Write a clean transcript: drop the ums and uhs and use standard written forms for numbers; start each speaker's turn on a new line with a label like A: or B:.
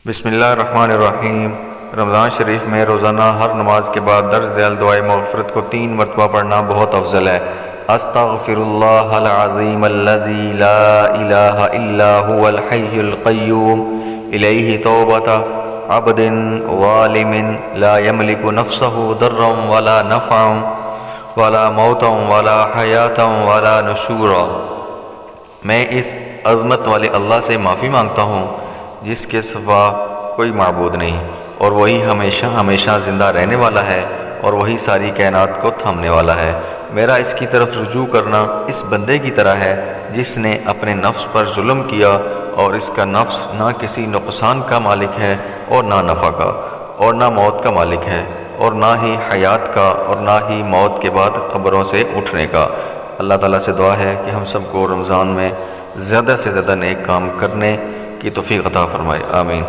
A: بسم اللہ الرحمن الرحیم۔ رمضان شریف میں روزانہ ہر نماز کے بعد درج ذیل دعائے مغفرت کو 3 مرتبہ پڑھنا بہت افضل ہے۔ استغفر اللہ العظیم الذی لا الہ الا هو الحی القیوم الیہ توبۃ عبد ظالم لا یملک نفسہ ضرا ولا نفعا ولا موتا ولا حیاتا ولا نشورا۔ میں اس عظمت والے اللہ سے معافی مانگتا ہوں جس کے سوا کوئی معبود نہیں، اور وہی ہمیشہ ہمیشہ زندہ رہنے والا ہے، اور وہی ساری کائنات کو تھامنے والا ہے۔ میرا اس کی طرف رجوع کرنا اس بندے کی طرح ہے جس نے اپنے نفس پر ظلم کیا، اور اس کا نفس نہ کسی نقصان کا مالک ہے اور نہ نفع کا، اور نہ موت کا مالک ہے، اور نہ ہی حیات کا، اور نہ ہی موت کے بعد قبروں سے اٹھنے کا۔ اللہ تعالیٰ سے دعا ہے کہ ہم سب کو رمضان میں زیادہ سے زیادہ نیک کام کرنے کی توفیق عطا فرمائے، آمین۔